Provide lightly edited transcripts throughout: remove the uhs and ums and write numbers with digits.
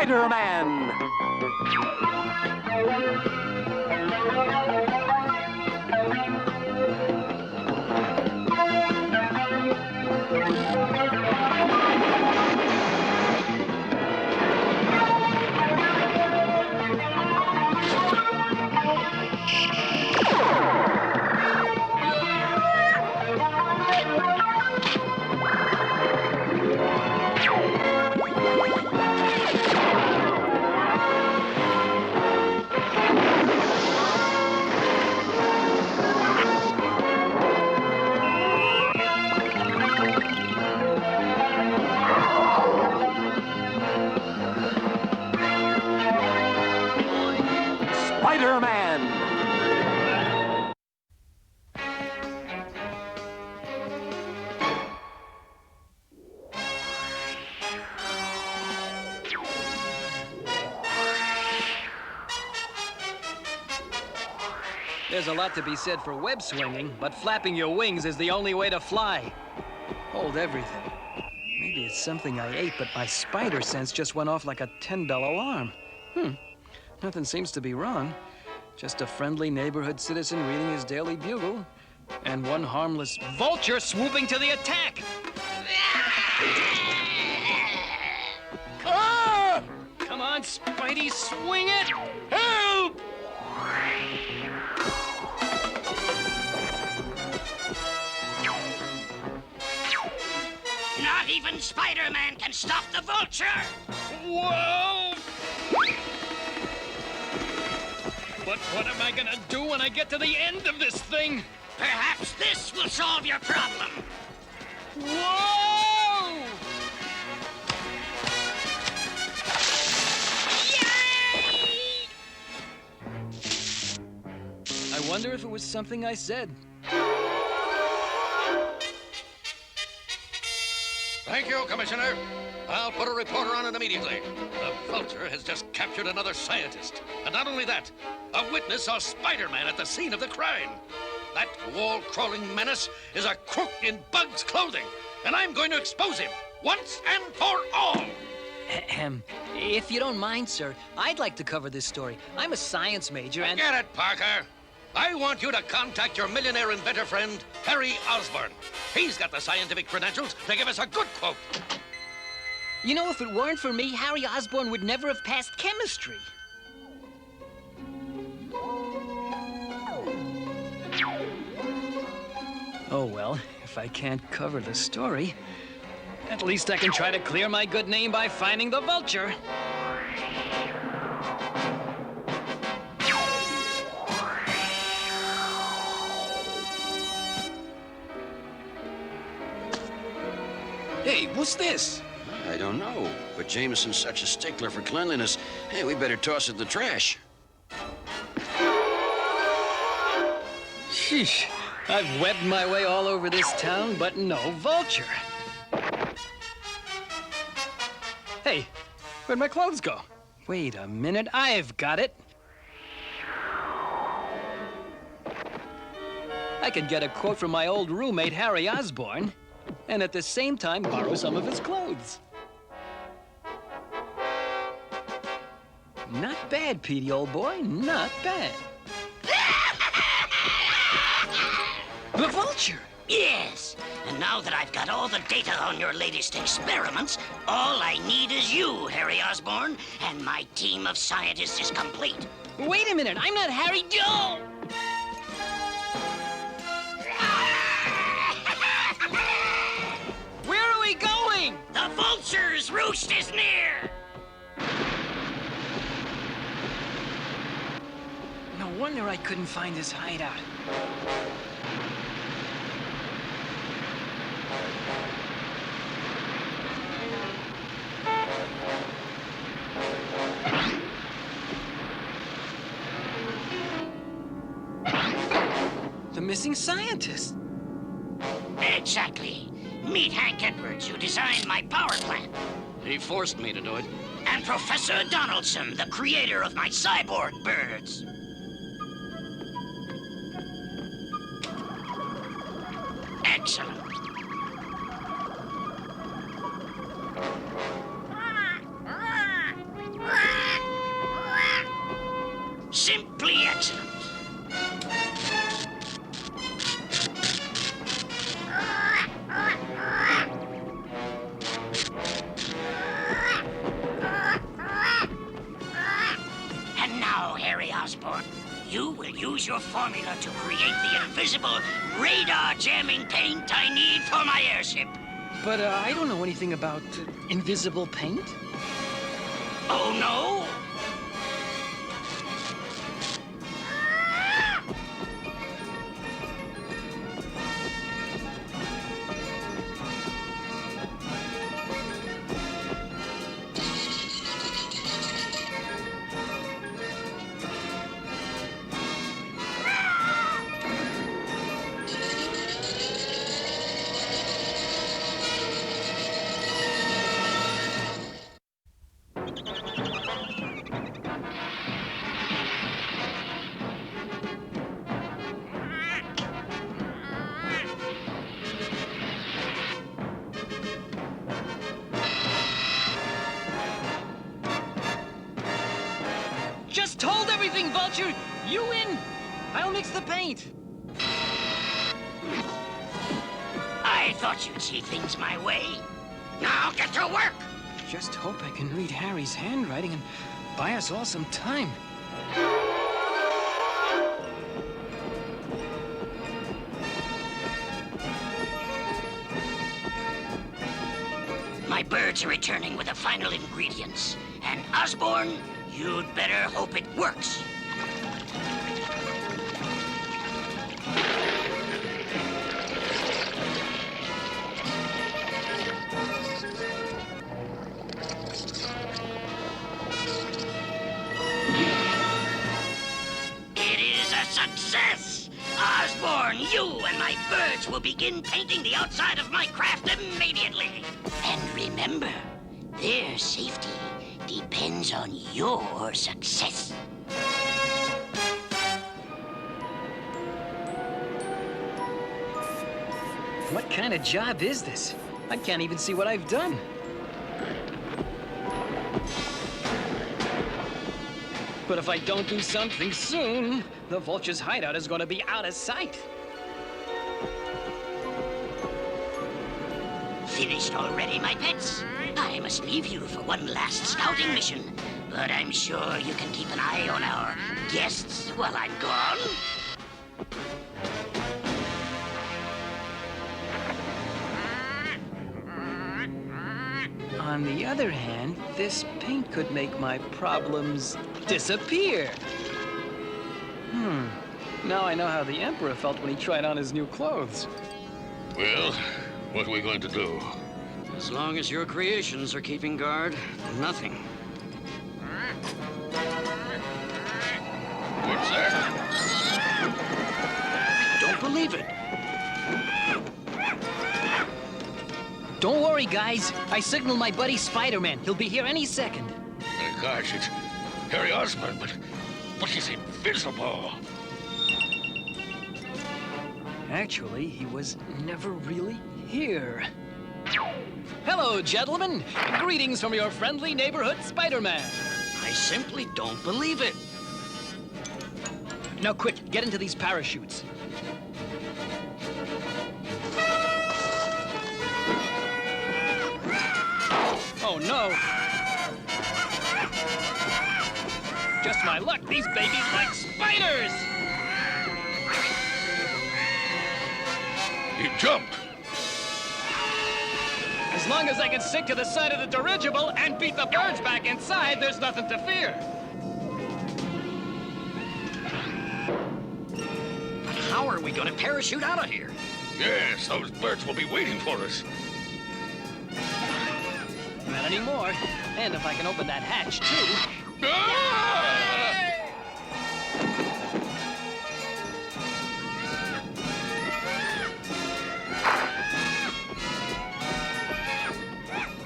Spider-Man! Spider-Man! There's a lot to be said for web swinging, but flapping your wings is the only way to fly. Hold everything. Maybe it's something I ate, but my spider sense just went off like a $10 alarm. Nothing seems to be wrong. Just a friendly neighborhood citizen reading his daily bugle, and one harmless vulture swooping to the attack. Ah! Come on, Spidey, swing it! Help! Not even Spider-Man can stop the vulture! Whoa! But what am I gonna do when I get to the end of this thing? Perhaps this will solve your problem. Whoa! Yay! I wonder if it was something I said. Thank you, Commissioner. I'll put a reporter on it immediately. The vulture has just captured another scientist. And not only that, a witness saw Spider-Man at the scene of the crime. That wall-crawling menace is a crook in Bug's clothing, and I'm going to expose him once and for all. If you don't mind, sir, I'd like to cover this story. I'm a science major and... Get it, Parker. I want you to contact your millionaire inventor friend, Harry Osborn. He's got the scientific credentials to give us a good quote. You know, if it weren't for me, Harry Osborn would never have passed chemistry. Oh, well, if I can't cover the story, at least I can try to clear my good name by finding the vulture. Hey, what's this? I don't know, but Jameson's such a stickler for cleanliness. Hey, we better toss it in the trash. Sheesh, I've webbed my way all over this town, but no vulture. Hey, where'd my clothes go? Wait a minute, I've got it. I could get a quote from my old roommate, Harry Osborn, and at the same time borrow some of his clothes. Not bad, Petey, old boy, not bad. The vulture! Yes, and now that I've got all the data on your latest experiments, all I need is you, Harry Osborn, and my team of scientists is complete. Wait a minute, I'm not Harry Joe! Where are we going? The vulture's roost is near! No wonder I couldn't find his hideout. The missing scientist. Exactly. Meet Hank Edwards, who designed my power plant. He forced me to do it. And Professor Donaldson, the creator of my cyborg birds. Excellent. formula to create the invisible radar-jamming paint I need for my airship. But I don't know anything about invisible paint. Oh, no? Just hold everything, Vulture! You win! I'll mix the paint! I thought you'd see things my way. Now get to work! Just hope I can read Harry's handwriting and buy us all some time. My birds are returning with the final ingredients. And Osborne, you'd better hope it works. It is a success! Osborne, you and my birds will begin painting the outside of my craft immediately. And remember, their safety depends on your success. What kind of job is this? I can't even see what I've done. But if I don't do something soon, the Vulture's hideout is going to be out of sight. Finished already, my pets? I must leave you for one last scouting mission. But I'm sure you can keep an eye on our guests while I'm gone. On the other hand, this paint could make my problems disappear. Now I know how the Emperor felt when he tried on his new clothes. Well, what are we going to do? As long as your creations are keeping guard, nothing. What's that? Don't believe it. Don't worry, guys. I signaled my buddy Spider-Man. He'll be here any second. Gosh, it's Harry Osborn, but he's invisible. Actually, he was never really here. Hello, gentlemen. Greetings from your friendly neighborhood Spider-Man. I simply don't believe it. Now, quick, get into these parachutes. Oh, no. Just my luck, these babies like spiders! He jumped. As long as I can stick to the side of the dirigible and beat the birds back inside, there's nothing to fear. But how are we going to parachute out of here? Yes, those birds will be waiting for us. Not anymore. And if I can open that hatch, too. Ah!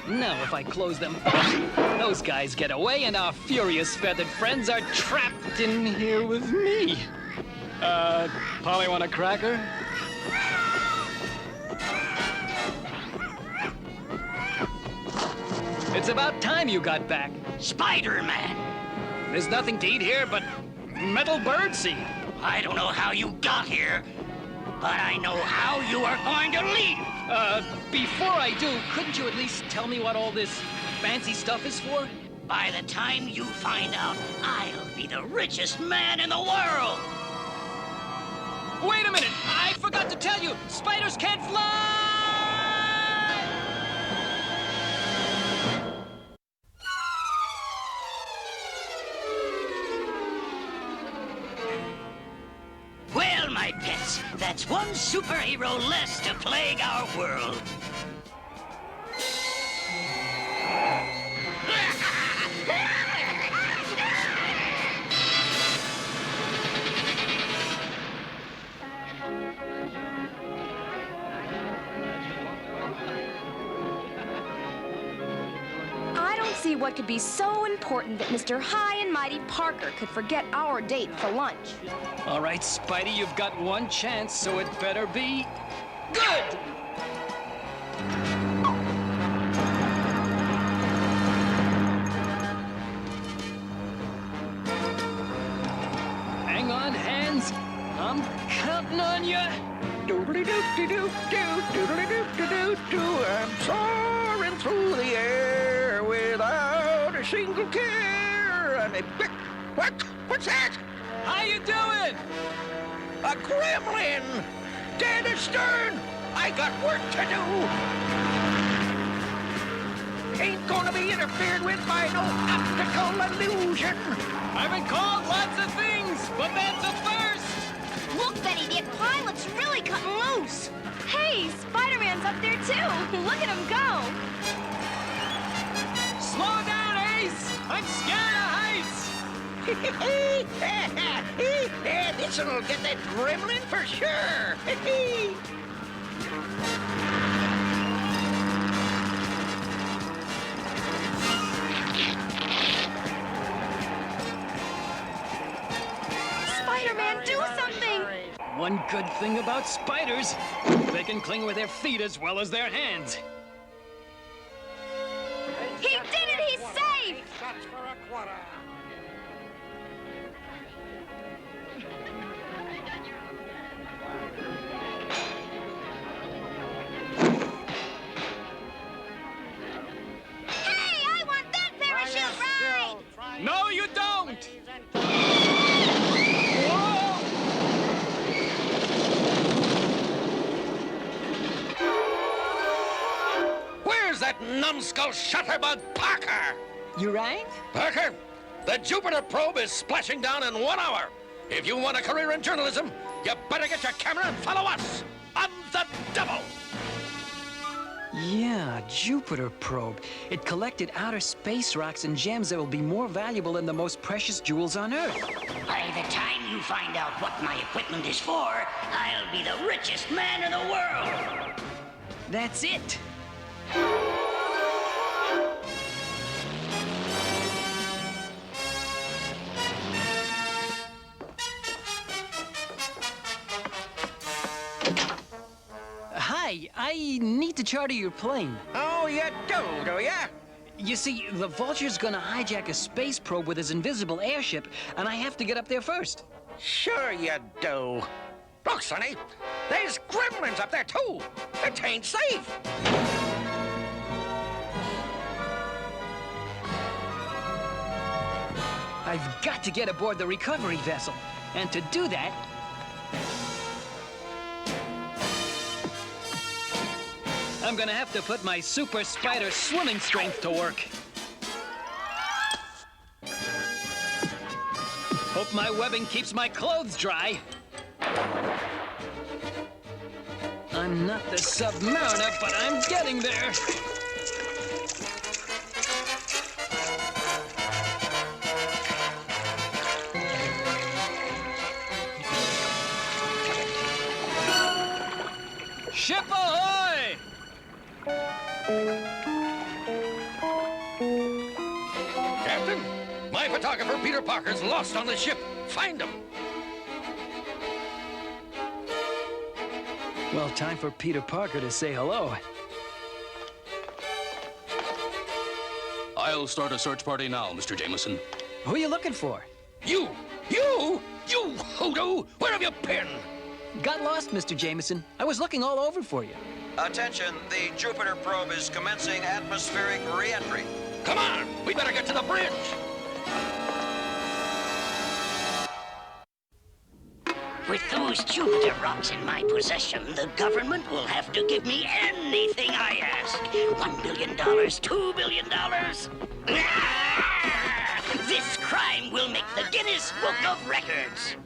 Now, if I close them both, those guys get away and our furious feathered friends are trapped in here with me. Polly want a cracker? It's about time you got back. Spider-Man! There's nothing to eat here but metal birdseed. I don't know how you got here, but I know how you are going to leave. Before I do, couldn't you at least tell me what all this fancy stuff is for? By the time you find out, I'll be the richest man in the world. Wait a minute! I forgot to tell you! Spiders can't fly! Well, my pets, that's one superhero less to plague our world. I don't see what could be so important that Mr. High and Mighty Parker could forget our date for lunch. All right, Spidey, you've got one chance, so it better be good! Hang on, hands. I'm counting on you. Doodly-doo-doo-doo-doo, doodly-doo-doo-doo-doo. I'm soaring through the air without a single care. And what's that? How you doing? A gremlin! Dead astern! I got work to do! Ain't gonna be interfered with by no optical illusion! I've been called lots of things, but that's a first! Look, Betty, the pilot's really cutting loose. Hey, Spider-Man's up there, too. Look at him go. Slow down, Ace! I'm scared of heights! This'll get that gremlin for sure! Spider-Man, do something. One good thing about spiders, they can cling with their feet as well as their hands. He did it! He's safe! Hey, I want that parachute ride! No, you don't! Where's that numbskull shutterbug Parker? You rang? Parker, the Jupiter probe is splashing down in 1 hour. If you want a career in journalism, you better get your camera and follow us on the double. Yeah, Jupiter probe. It collected outer space rocks and gems that will be more valuable than the most precious jewels on Earth. By the time you find out what my equipment is for, I'll be the richest man in the world. That's it. Hi, I need to charter your plane. Oh, you do ya? You see, the Vulture's gonna hijack a space probe with his invisible airship, and I have to get up there first. Sure you do. Look, Sonny, there's gremlins up there, too. It ain't safe. I've got to get aboard the recovery vessel, and to do that, I'm gonna have to put my super spider swimming strength to work. Hope my webbing keeps my clothes dry. I'm not the Submariner, but I'm getting there. Ship ahoy! Captain, my photographer Peter Parker's lost on the ship. Find him. Well, time for Peter Parker to say hello. I'll start a search party now, Mr. Jameson. Who are you looking for? You hoodoo! Where have you been? Got lost, Mr. Jameson. I was looking all over for you. Attention, the Jupiter probe is commencing atmospheric re-entry. Come on, we better get to the bridge. With those Jupiter rocks in my possession, the government will have to give me anything I ask. $1 billion, $2 billion. This crime will make the Guinness Book of Records.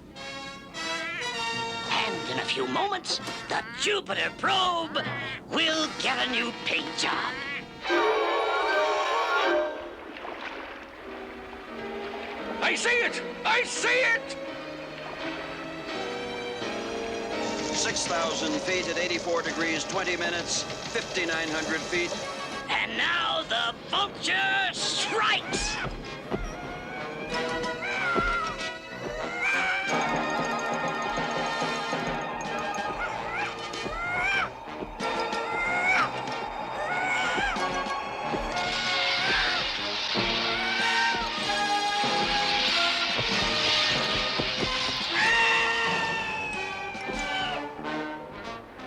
And in a few moments, the Jupiter probe will get a new paint job. I see it! I see it! 6,000 feet at 84 degrees, 20 minutes, 5,900 feet. And now the vulture strikes!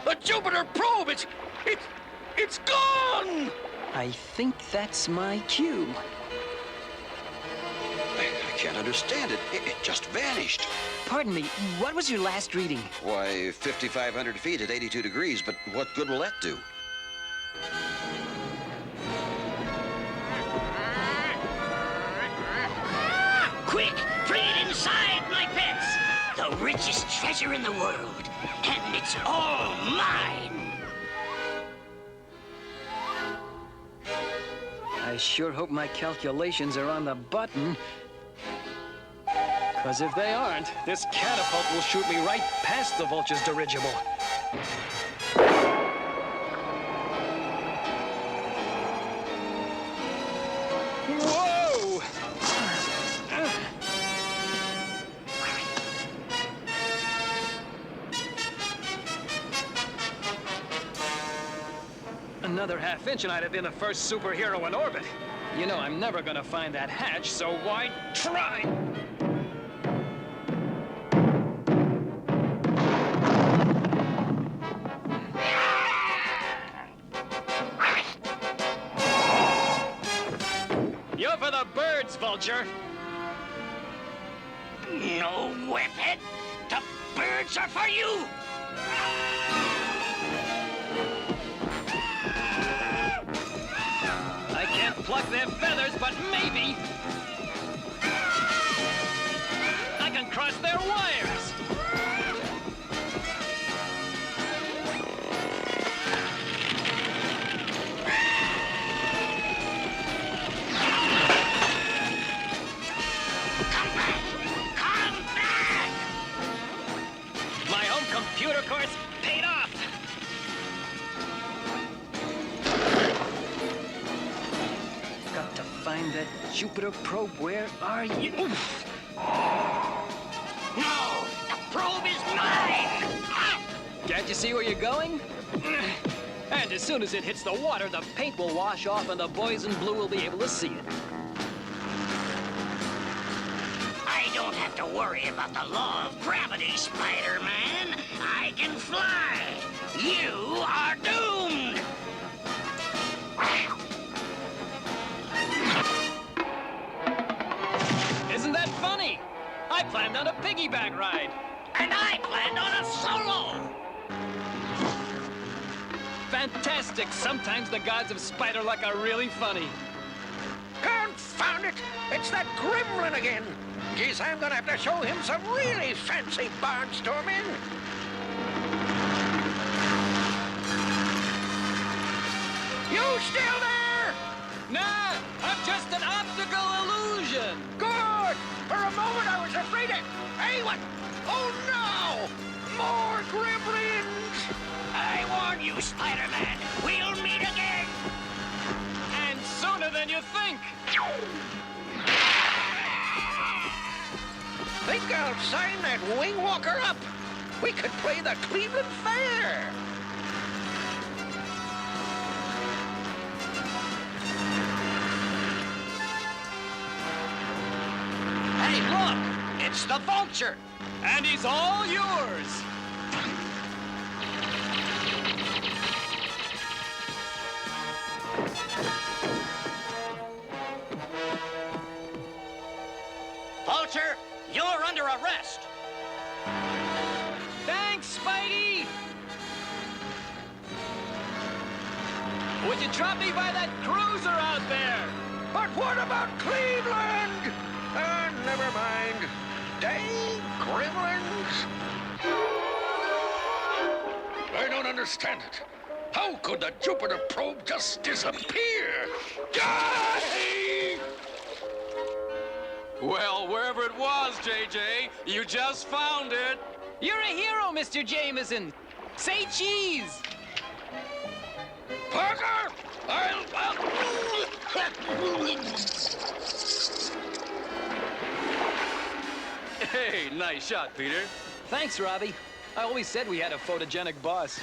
The Jupiter probe! It's gone! I think that's my cue. I can't understand it. It just vanished. Pardon me, what was your last reading? Why, 5,500 feet at 82 degrees, but what good will that do? Quick, bring it inside, my pets! The richest treasure in the world, and it's all mine! I sure hope my calculations are on the button. Because if they aren't, this catapult will shoot me right past the vulture's dirigible. Whoa! Another half inch and I'd have been the first superhero in orbit. You know I'm never gonna find that hatch, so why try? You're for the birds, Vulture. No, Webhead! The birds are for you! I can't pluck their feathers, but maybe I can cross their wires. Come back! Come back! My home computer course paid off. Got to find that Jupiter probe. Where are you? Oof. No! The probe is mine! Ah! Can't you see where you're going? And as soon as it hits the water, the paint will wash off and the boys in blue will be able to see it. I don't have to worry about the law of gravity, Spider-Man. I can fly. You are doomed! Isn't that funny? I planned on a piggyback ride. And I planned on a solo! Fantastic. Sometimes the gods of spider luck are really funny. Confound it! It's that gremlin again! Geez, I'm gonna have to show him some really fancy barnstorming! You still there? Nah, I'm just an optical illusion. Good! For a moment I was afraid it... Hey, what? Oh, no! More gremlins! I warn you, Spider-Man. We'll meet again! And sooner than you think. Think I'll sign that wing walker up. We could play the Cleveland Fair. Hey, look! It's the vulture! And he's all yours. Vulture, you're under arrest! you drop me by that cruiser out there? But what about Cleveland? Never mind. Dang gremlins. I don't understand it. How could the Jupiter probe just disappear? Die! Well, wherever it was, JJ, you just found it. You're a hero, Mr. Jameson. Say cheese. Parker! I'll... Hey, nice shot, Peter. Thanks, Robbie. I always said we had a photogenic boss.